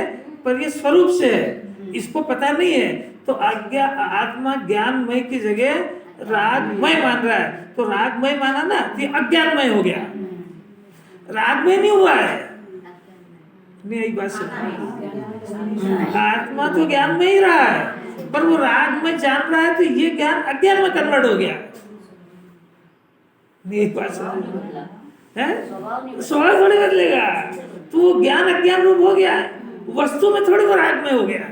पर ये स्वरूप से है, इसको पता नहीं है, तो आत्मा ज्ञानमय की जगह रागमय मान रहा है, तो रागमय माना ना तो अज्ञानमय हो गया, रागमय नहीं हुआ है। नहीं यही बात सुन, आत्मा तो ज्ञान में ही रहा है पर वो राग में जान रहा है, तो ये ज्ञान अज्ञान में कन्वर्ट हो गया। नहीं एक बात समझ है, स्वभाव थोड़ी बदलेगा, तो ज्ञान अज्ञान रूप हो गया, वस्तु में थोड़ी वो राग में हो गया।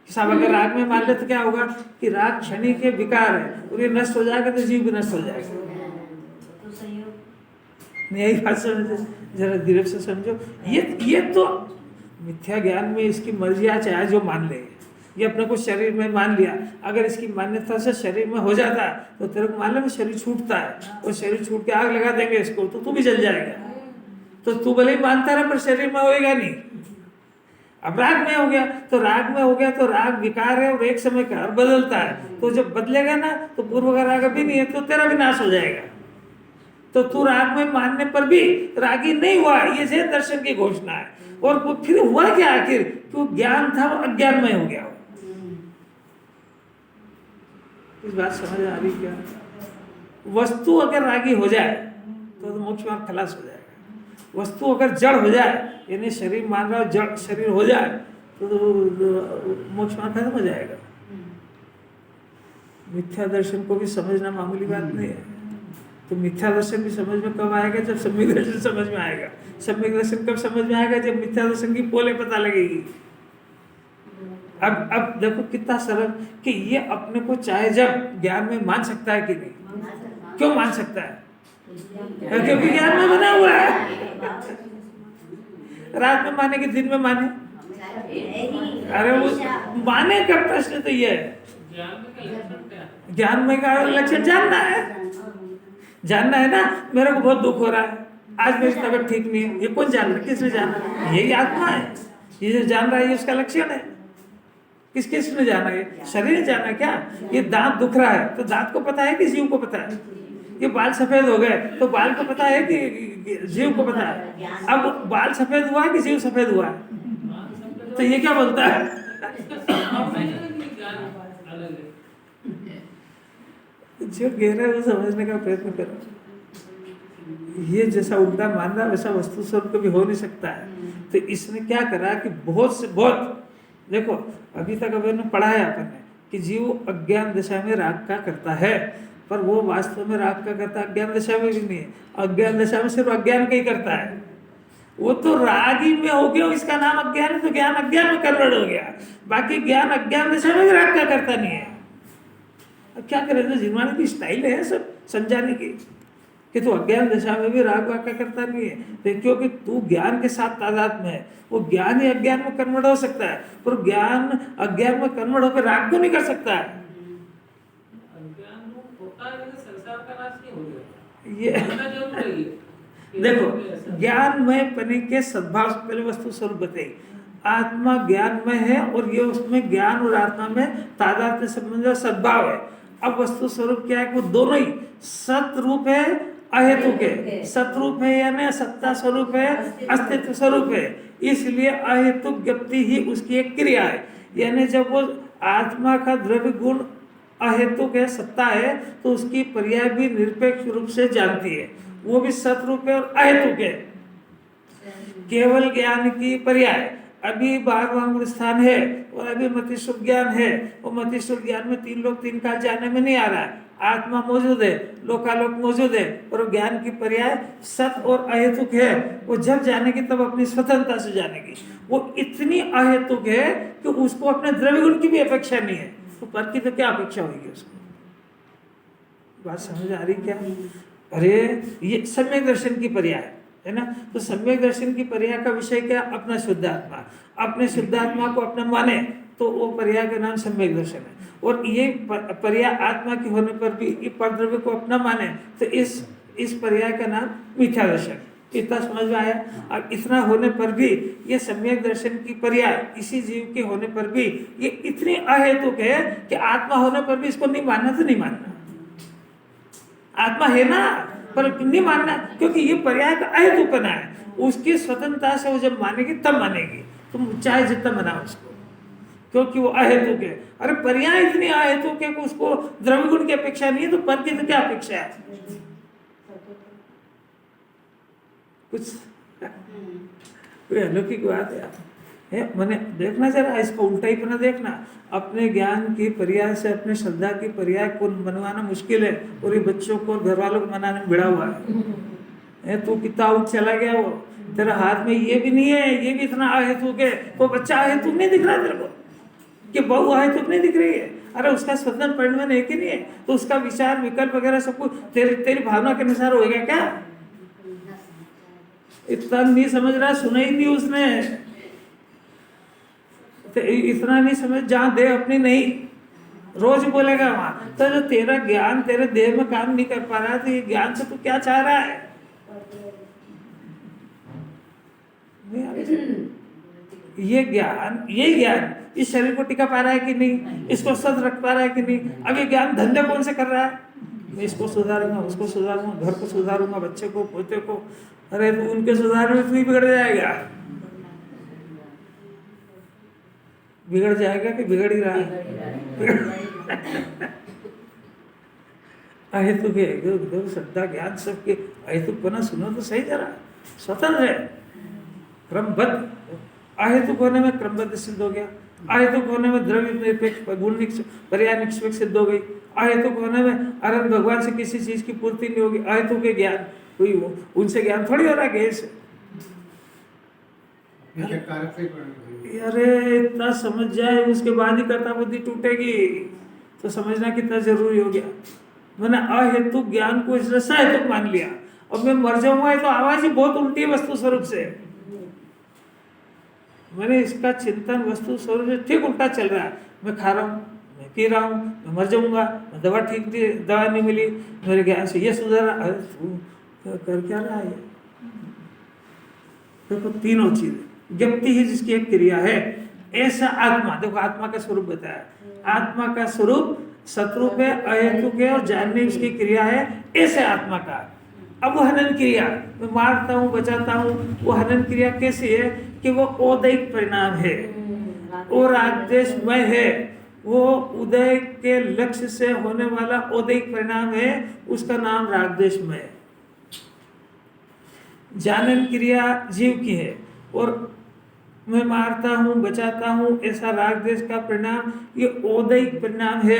सब अगर राग में मान ले तो क्या होगा कि राग क्षणी के विकार है और ये नष्ट हो जाएगा तो जीव भी नष्ट हो जाएगा। यही बात समझो, जरा धीरे से समझो। ये तो मिथ्या ज्ञान में इसकी मर्जी आ चाहे जो मान ले, ये अपने को शरीर में मान लिया। अगर इसकी मान्यता से शरीर में हो जाता तो तेरे को मालूम है शरीर छूटता है, और शरीर छूट के आग लगा देंगे इसको तो तू भी जल जाएगा। तो तू भले ही मानता रहा पर शरीर में होएगा नहीं। अब राग में हो गया तो राग में हो गया तो राग विकार है और एक समय का और बदलता है। तो जब बदलेगा ना तो पूर्व का राग अभी नहीं है तो तेरा भी नाश हो जाएगा। तो तू राग में मानने पर भी रागी नहीं हुआ, ये जैन दर्शन की घोषणा है। और वो फिर हुआ क्या आखिर? क्यों ज्ञान था वो अज्ञान में हो गया। इस बात समझ आ रही क्या? वस्तु अगर रागी हो जाए तो मोक्ष मार्ग खलास हो जाएगा। वस्तु अगर जड़ हो जाए, यानी शरीर मान रहा हो जड़ शरीर हो जाए तो मोक्ष मार्ग खत्म हो जाएगा। मिथ्या दर्शन को भी समझना मामूली बात नहीं है। तो मिथ्या दर्शन भी समझ में कब आएगा? जब सम्यक दर्शन समझ में आएगा। सम्यक दर्शन कब समझ में आएगा? जब मिथ्या दर्शन की पोले पता लगेगी। अब देखो कितना सरल कि ये अपने को चाहे जब ज्ञान में मान सकता है कि नहीं? क्यों मान सकता है? क्योंकि ज्ञान में बना हुआ है। रात में माने कि दिन में माने? अरे वो माने का प्रश्न तो ये है। ज्ञान में का लक्षण जानना है। जानना है ना, मेरे को बहुत दुख हो रहा है, आज मेरी तबीयत ठीक नहीं है। ये कौन जान रहा है? किसने जाना? यही आत्मा है। ये जो जान रहा है ये उसका लक्षण है। किसने जाना? है शरीर ने जाना क्या? ये दांत दुख रहा है तो दांत को पता है कि जीव को पता है? ये बाल सफेद हो गए तो बाल को पता है कि जीव को पता है? अब बाल सफेद हुआ है कि जीव सफेद हुआ है? तो ये क्या बोलता है? जो गहरा है वो समझने का प्रयत्न करो। ये जैसा उल्टा मान रहा वैसा वस्तु स्वरूप कभी हो नहीं सकता है। तो इसने क्या करा कि बहुत से बहुत, देखो अभी तक अपन पढ़ाया अपन ने कि जीव अज्ञान दशा में राग का करता है, पर वो वास्तव में राग का करता अज्ञान दशा में भी नहीं है। अज्ञान दशा में सिर्फ अज्ञान का ही करता है। वो तो राग ही में हो गया, इसका नाम अज्ञान है तो ज्ञान अज्ञान में कन्वर्ट हो गया। बाकी ज्ञान अज्ञान दशा में भी राग का करता नहीं है। अब क्या करें? तो जिनवाने की स्टाइल है सब समझाने की कि तू अज्ञान दशा में भी राग वाग का करता नहीं है। तो क्योंकि तू ज्ञान के साथ तादाद में है, वो ज्ञान ही अज्ञान में कन्वर्ट हो सकता है, पर ज्ञान अज्ञान में कन्वर्ट होकर राग को नहीं कर सकता है। ये देखो ज्ञान में पने के सद्भाव से पहले वस्तु स्वरूप बताई। आत्मा ज्ञान में है और ये उसमें ज्ञान और आत्मा में तादात्म्य संबंध सद्भाव है। अब वस्तु स्वरूप क्या है? वो दोनों ही सत रूप है, अहेतुक है। सत रूप है यानी सत्ता स्वरूप है, अस्तित्व स्वरूप है। इसलिए अहेतुक ज्ञप्ति ही उसकी एक क्रिया है। यानी जब वो आत्मा का द्रव्य गुण अहेतुक है, सत्ता है, तो उसकी पर्याय भी निरपेक्ष रूप से जानती है। वो भी सत रूप है और अहेतुक है। केवल ज्ञान की पर्याय अभी 12वां गुण स्थान है और अभी मतिष्ठ ज्ञान है। और मतिष्ठ ज्ञान में तीन लोग तीन काल जाने में नहीं आ रहा है। आत्मा मौजूद है, लोकालोक मौजूद है, और ज्ञान की पर्याय सत और अहेतुक है। वो जब जानेगी तब अपनी स्वतंत्रता से जानेगी। वो इतनी अहेतुक है कि उसको अपने द्रव्य गुण की भी अपेक्षा नहीं है, तो पर की तो क्या अपेक्षा होगी उसको? बात समझ आ रही क्या? अरे ये सम्यक दर्शन की पर्याय है ना। तो सम्यक दर्शन की पर्याय का विषय क्या? अपना शुद्धात्मा। अपने शुद्धात्मा को अपना माने तो वो पर्याय का नाम सम्यक दर्शन है। और ये पर्याय आत्मा के होने पर भी परद्रव्य को अपना माने तो इस पर्याय का नाम मिथ्या दर्शन। इतना समझ में आया? और इतना होने पर भी ये सम्यक दर्शन की पर्याय इसी जीव के होने पर भी ये इतनी अहेतुक है कि आत्मा होने पर भी इसको नहीं मानना तो नहीं मानना। आत्मा है ना, पर नहीं मानना, क्योंकि ये पर्याय का अहेतुकपना है। उसकी स्वतंत्रता से वो जब मानेगी तब मानेगी, तुम चाहे जितना मनाओ उसको, क्योंकि वो अहेतुक है। अरे पर्याय इतनी अहेतुक है कि उसको द्रव्य गुण की अपेक्षा नहीं है, तो पर की तो क्या अपेक्षा है? कुछ कोई अलौकिक बात है मैंने देखना जरा इसको उल्टा ही पना देखना। अपने ज्ञान की पर्याय से अपने श्रद्धा की पर्याय को मनवाना मुश्किल है, और ये बच्चों को घर वालों को मनाने में भिड़ा हुआ है। तू कितना आउट चला गया, वो तेरा हाथ में ये भी नहीं है, ये भी इतना अहेतुक है। वो बच्चा अहेतुक नहीं दिख रहा तेरे को कि बहू अहेतुक नहीं दिख रही है? अरे उसका स्वतंत्र परिणाम एक ही नहीं है, तो उसका विचार विकल्प वगैरह सब कुछ तेरी भावना के अनुसार होएगा क्या? इतना नहीं समझ रहा, सुना ही नहीं उसने। तो इतना नहीं समझ जहाँ देह अपनी नहीं, रोज बोलेगा वहाँ। तो जो तेरा ज्ञान तेरे देह में काम नहीं कर पा रहा है, तो ये ज्ञान से तू क्या चाह रहा है? नहीं आगे चल। ये ज्ञान, ये ज्ञान इस शरीर को टिका पा रहा है कि नहीं, इसको स्वस्थ रख पा रहा है कि नहीं? अब ये ज्ञान धंधे कौन से कर रहा है? मैं इसको सुधारूंगा, उसको सुधारूंगा, घर को सुधारूंगा, बच्चे को, पोते को। अरे तो उनके सुधारने में तू ही बिगड़ जाएगा। बिगड़ जाएगा कि बिगड़ ही रहा है? अहेतु के श्रद्धा ज्ञान सबके अहेतुपना सुनो तो सही जरा, स्वतंत्र है, क्रमबद्ध। अहेतुक होने में क्रमबद्ध सिद्ध हो गया, अहेतुक होने में द्रव्य निरपेक्ष गुण पर्याय निष्पेक्ष सिद्ध हो गई, अहेतुक होने में अनंत भगवान से किसी चीज की पूर्ति नहीं होगी। अहेतुक के ज्ञान कोई उनसे ज्ञान थोड़ी हो रहा है कैसे? अरे इतना समझ जाए उसके बाद ही कर्ता बुद्धि टूटेगी, तो समझना कितना जरूरी हो गया। मैंने अहेतुक ज्ञान को इसलिए सहेतुक मान लिया। अब मैं मर जाऊंगा तो आवाज ही बहुत उल्टी है वस्तु स्वरूप से। मैंने इसका चिंतन वस्तु स्वरूप से ठीक उल्टा चल रहा है। मैं खा रहा हूँ, मैं पी रहा हूँ, मैं मर जाऊंगा, दवा दवा नहीं मिली, मेरे ज्ञान से ये सुधारा। अरे तू कर क्या रहा है? देखो तीनों चीजें, व्यक्ति ही जिसकी एक क्रिया है, ऐसा आत्मा। देखो आत्मा का स्वरूप बताया, आत्मा का स्वरूप सतरूप है, अहेतुक है और जानने उसकी क्रिया है, ऐसे आत्मा का। अब वो हनन क्रिया, मैं मारता हूँ, बचाता हूँ, वो हनन क्रिया कैसी है कि वो औदैहिक परिणाम है, वो रागद्वेषमय है, वो उदय के लक्ष्य से होने वाला औदैहिक परिणाम है, उसका नाम रागद्वेषमय है। जानन क्रिया जीव की है, और मैं मारता हूँ, बचाता हूँ, ऐसा राग द्वेष का परिणाम ये औदैहिक परिणाम है,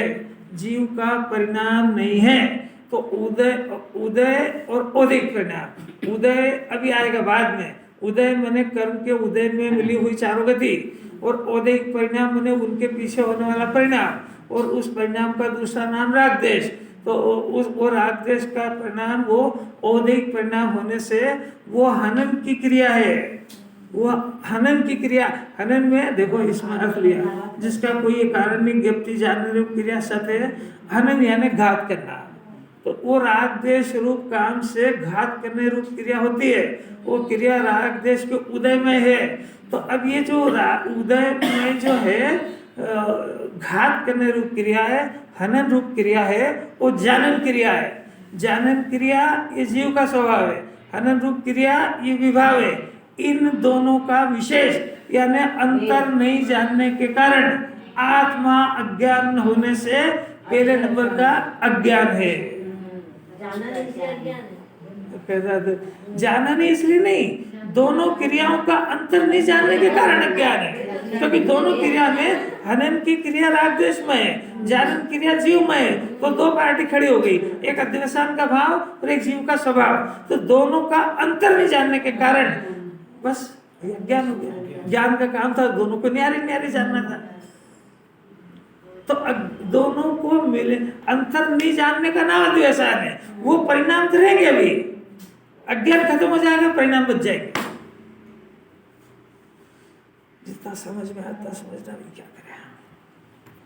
जीव का परिणाम नहीं है। तो उदय और औदैहिक परिणाम, उदय अभी आएगा बाद में। उदय मैंने कर्म के उदय में मिली हुई चारों गति, और औदैहिक परिणाम मैंने उनके पीछे होने वाला परिणाम, और उस परिणाम का दूसरा नाम राग द्वेष। तो उस वो राग द्वेष का परिणाम वो औदैहिक परिणाम होने से वो हनन की क्रिया है। वो हनन की क्रिया, हनन में देखो इसमें अर्थ लिया जिसका कोई कारण नहीं, व्यक्ति जानने रूप क्रिया सत है। हनन यानी घात करना, तो वो राग द्वेष रूप काम से घात करने रूप क्रिया होती है। वो क्रिया राग द्वेष के उदय में है। तो अब ये जो उदय में जो है घात करने रूप क्रिया है, हनन रूप क्रिया है, वो जानन क्रिया है। जानन क्रिया ये जीव का स्वभाव है, हनन रूप क्रिया ये विभाव है। इन दोनों का विशेष यानी अंतर नहीं जानने के कारण आत्मा अज्ञान होने से पहले नंबर का अज्ञान है। जाना नहीं इसलिए नहीं, दोनों क्रियाओं का अंतर नहीं जानने के कारण अज्ञान है। क्योंकि दोनों क्रिया में हनन की क्रिया राग द्वेष में है, जानन क्रिया जीव में है, तो दो पार्टी खड़ी हो गई, एक अध्यवसान का भाव और एक जीव का स्वभाव। तो दोनों का अंतर नहीं जानने के कारण बस ज्ञान हो गया। ज्ञान का काम था दोनों को न्यारी न्यारी जानना था। तो दोनों को मिले अंतर नहीं जानने का नाम अध्यवसान है। वो परिणाम तो रहेंगे, अभी अज्ञान खत्म हो जाएगा, परिणाम बच जाएंगे। जितना समझ में आता समझना भी क्या करें।